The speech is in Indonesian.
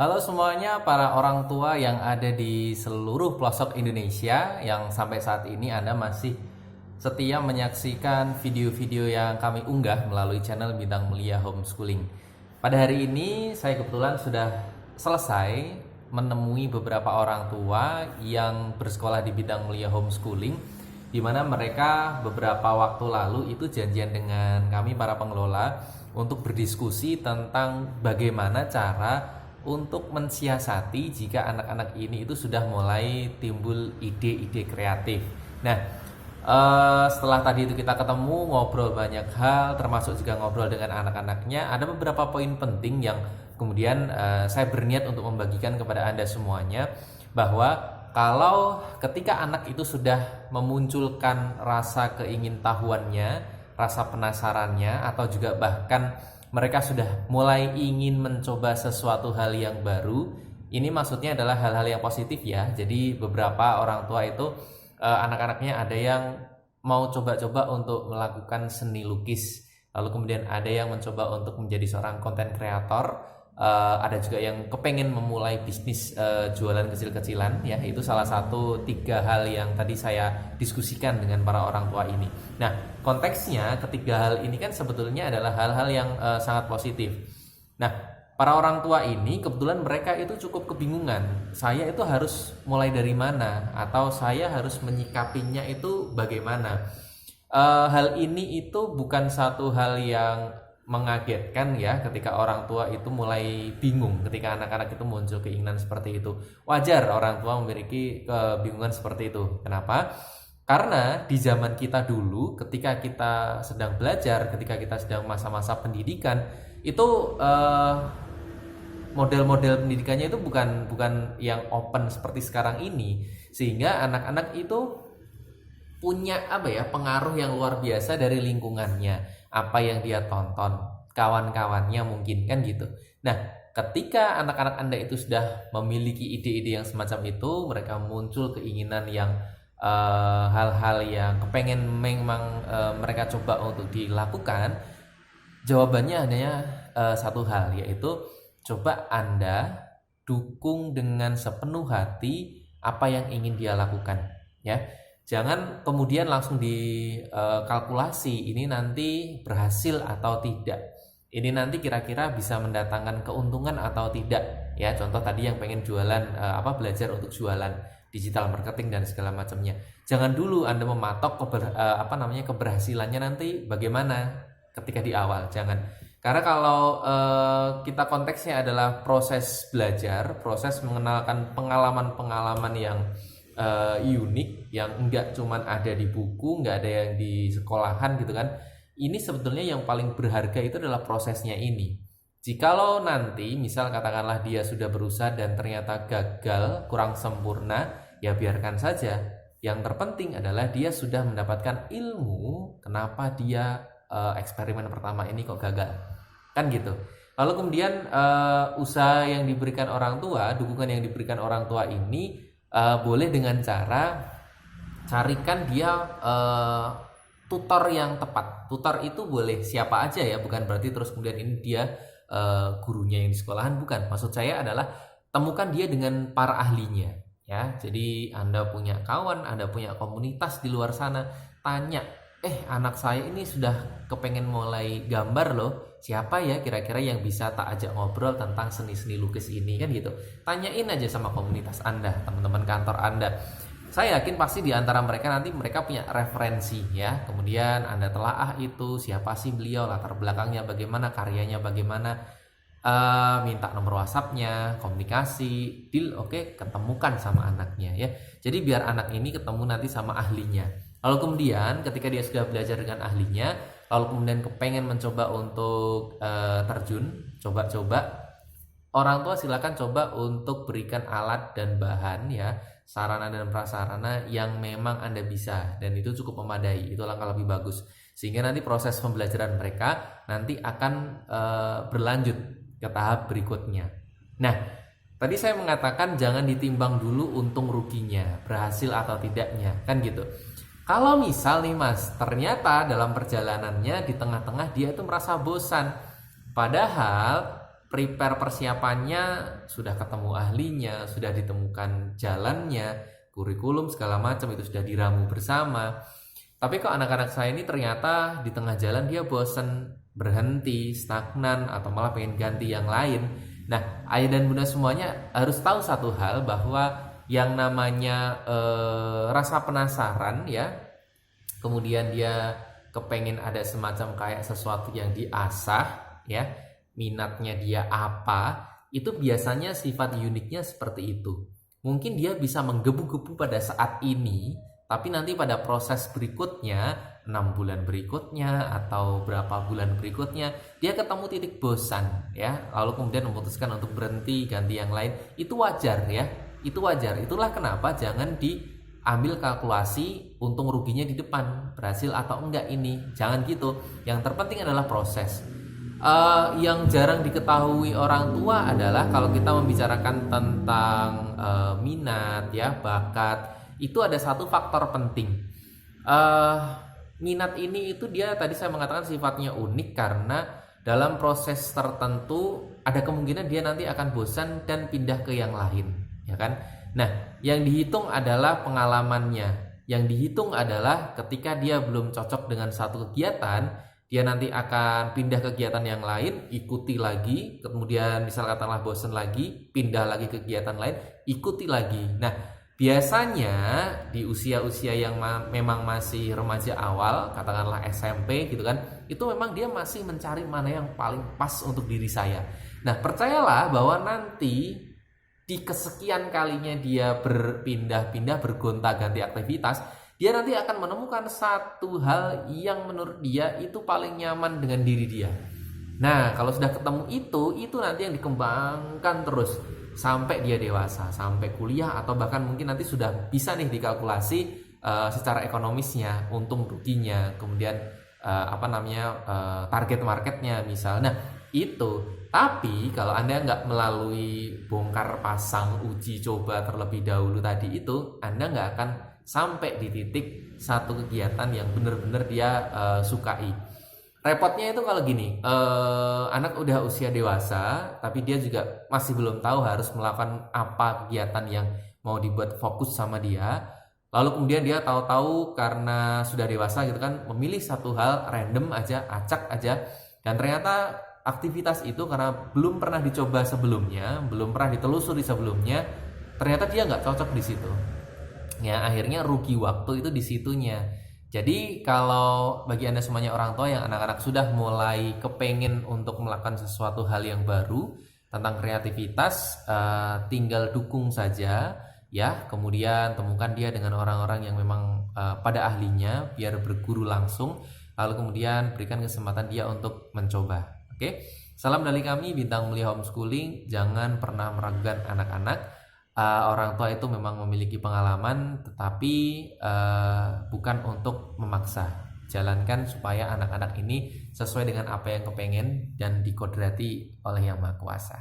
Halo semuanya, para orang tua yang ada di seluruh pelosok Indonesia yang sampai saat ini Anda masih setia menyaksikan video-video yang kami unggah melalui channel Bintang Mulia Homeschooling. Pada hari ini saya kebetulan sudah selesai menemui beberapa orang tua yang bersekolah di Bintang Mulia Homeschooling, di mana mereka beberapa waktu lalu itu janjian dengan kami para pengelola untuk berdiskusi tentang bagaimana cara untuk mensiasati jika anak-anak ini itu sudah mulai timbul ide-ide kreatif. Nah, setelah tadi itu kita ketemu ngobrol banyak hal, termasuk juga ngobrol dengan anak-anaknya, ada beberapa poin penting yang kemudian saya berniat untuk membagikan kepada Anda semuanya, bahwa kalau ketika anak itu sudah memunculkan rasa keingintahuannya, rasa penasarannya, atau juga bahkan mereka sudah mulai ingin mencoba sesuatu hal yang baru, ini maksudnya adalah hal-hal yang positif ya. Jadi beberapa orang tua itu anak-anaknya ada yang mau coba-coba untuk melakukan seni lukis, lalu kemudian ada yang mencoba untuk menjadi seorang konten kreator, ada juga yang kepengen memulai bisnis jualan kecil-kecilan ya. Itu salah satu 3 hal yang tadi saya diskusikan dengan para orang tua ini. Nah, konteksnya ketiga hal ini kan sebetulnya adalah hal-hal yang sangat positif. Nah, para orang tua ini kebetulan mereka itu cukup kebingungan, saya itu harus mulai dari mana, atau saya harus menyikapinya itu bagaimana. Hal ini itu bukan satu hal yang mengagetkan ya, ketika orang tua itu mulai bingung ketika anak-anak itu muncul keinginan seperti itu. Wajar orang tua memiliki kebingungan seperti itu. Kenapa? Karena di zaman kita dulu, ketika kita sedang belajar, ketika kita sedang masa-masa pendidikan, itu model-model pendidikannya itu bukan yang open seperti sekarang ini, sehingga anak-anak itu punya pengaruh yang luar biasa dari lingkungannya, apa yang dia tonton, kawan-kawannya mungkin kan gitu. Nah, ketika anak-anak Anda itu sudah memiliki ide-ide yang semacam itu, mereka muncul keinginan yang hal-hal yang kepengen memang mereka coba untuk dilakukan, jawabannya hanya satu hal, yaitu coba Anda dukung dengan sepenuh hati apa yang ingin dia lakukan ya. Jangan kemudian langsung dikalkulasi ini nanti berhasil atau tidak, ini nanti kira-kira bisa mendatangkan keuntungan atau tidak ya. Contoh tadi yang pengen jualan belajar untuk jualan digital marketing dan segala macamnya, jangan dulu Anda mematok keberhasilannya nanti bagaimana ketika di awal, jangan. Karena kalau kita konteksnya adalah proses belajar, proses mengenalkan pengalaman-pengalaman yang unik, yang enggak cuman ada di buku, enggak ada yang di sekolahan gitu kan. Ini sebetulnya yang paling berharga itu adalah prosesnya ini. Jikalau nanti misal katakanlah dia sudah berusaha dan ternyata gagal, kurang sempurna, ya biarkan saja. Yang terpenting adalah dia sudah mendapatkan ilmu kenapa dia eksperimen pertama ini kok gagal, kan gitu. Lalu kemudian usaha yang diberikan orang tua, dukungan yang diberikan orang tua ini boleh dengan cara carikan dia tutor yang tepat. Tutor itu boleh siapa aja ya, bukan berarti terus kemudian ini dia gurunya yang di sekolahan, bukan. Maksud saya adalah temukan dia dengan para ahlinya ya. Jadi Anda punya kawan, Anda punya komunitas di luar sana, tanya, anak saya ini sudah kepengen mulai gambar loh, siapa ya kira-kira yang bisa tak ajak ngobrol tentang seni-seni lukis ini, kan gitu. Tanyain aja sama komunitas Anda, teman-teman kantor Anda. Saya yakin pasti di antara mereka nanti mereka punya referensi ya. Kemudian Anda telaah itu, siapa sih beliau, latar belakangnya bagaimana, karyanya bagaimana, minta nomor WhatsApp-nya, komunikasi, deal, oke, ketemukan sama anaknya ya. Jadi biar anak ini ketemu nanti sama ahlinya. Lalu kemudian ketika dia sudah belajar dengan ahlinya, lalu kemudian kepengen mencoba untuk terjun, coba-coba, orang tua silakan coba untuk berikan alat dan bahan ya, sarana dan prasarana yang memang Anda bisa, dan itu cukup memadai, itu langkah lebih bagus. Sehingga nanti proses pembelajaran mereka nanti akan berlanjut ke tahap berikutnya. Nah, tadi saya mengatakan jangan ditimbang dulu untung ruginya, berhasil atau tidaknya, kan gitu. Kalau misal nih Mas, ternyata dalam perjalanannya di tengah-tengah dia itu merasa bosan, padahal prepare persiapannya, sudah ketemu ahlinya, sudah ditemukan jalannya, kurikulum segala macam itu sudah diramu bersama. Tapi kok anak-anak saya ini ternyata di tengah jalan dia bosen, berhenti, stagnan, atau malah pengen ganti yang lain. Nah, ayah dan bunda semuanya harus tahu satu hal, bahwa yang namanya rasa penasaran ya, kemudian dia kepengen ada semacam kayak sesuatu yang diasah ya, minatnya dia apa, itu biasanya sifat uniknya seperti itu. Mungkin dia bisa menggebu-gebu pada saat ini, tapi nanti pada proses berikutnya, 6 bulan berikutnya atau berapa bulan berikutnya, dia ketemu titik bosan ya, lalu kemudian memutuskan untuk berhenti, ganti yang lain. Itu wajar ya, itu wajar. Itulah kenapa jangan diambil kalkulasi untung ruginya di depan, berhasil atau enggak ini, jangan gitu. Yang terpenting adalah proses. Yang jarang diketahui orang tua adalah kalau kita membicarakan tentang minat ya, bakat, itu ada satu faktor penting. Minat ini itu dia tadi saya mengatakan sifatnya unik karena dalam proses tertentu ada kemungkinan dia nanti akan bosan dan pindah ke yang lain, ya kan? Nah, yang dihitung adalah pengalamannya. Yang dihitung adalah ketika dia belum cocok dengan satu kegiatan, dia nanti akan pindah kegiatan yang lain, ikuti lagi, kemudian misal katakanlah bosan lagi, pindah lagi ke kegiatan lain, ikuti lagi. Nah, biasanya di usia-usia yang memang masih remaja awal, katakanlah SMP gitu kan, itu memang dia masih mencari mana yang paling pas untuk diri saya. Nah, percayalah bahwa nanti di kesekian kalinya dia berpindah-pindah, bergonta-ganti aktivitas, dia nanti akan menemukan satu hal yang menurut dia itu paling nyaman dengan diri dia. Nah, kalau sudah ketemu itu nanti yang dikembangkan terus sampai dia dewasa, sampai kuliah, atau bahkan mungkin nanti sudah bisa nih dikalkulasi secara ekonomisnya, untung ruginya, kemudian target marketnya misal. Nah, itu. Tapi kalau Anda nggak melalui bongkar pasang, uji coba terlebih dahulu tadi itu, Anda nggak akan sampai di titik satu kegiatan yang benar-benar dia sukai. Repotnya itu kalau gini, anak udah usia dewasa, tapi dia juga masih belum tahu harus melakukan apa kegiatan yang mau dibuat fokus sama dia. Lalu kemudian dia tahu-tahu karena sudah dewasa gitu kan, memilih satu hal random aja, acak aja, dan ternyata aktivitas itu karena belum pernah dicoba sebelumnya, belum pernah ditelusuri sebelumnya, ternyata dia nggak cocok di situ. Ya, akhirnya rugi waktu itu di situnya. Jadi kalau bagi Anda semuanya orang tua yang anak-anak sudah mulai kepengen untuk melakukan sesuatu hal yang baru tentang kreativitas, tinggal dukung saja ya. Kemudian temukan dia dengan orang-orang yang memang pada ahlinya, biar berguru langsung. Lalu kemudian berikan kesempatan dia untuk mencoba. Oke, salam dari kami Bintang Mulia Homeschooling. Jangan pernah meragukan anak-anak. Orang tua itu memang memiliki pengalaman, tetapi bukan untuk memaksa. Jalankan supaya anak-anak ini sesuai dengan apa yang kepengen dan dikodrati oleh Yang Maha Kuasa.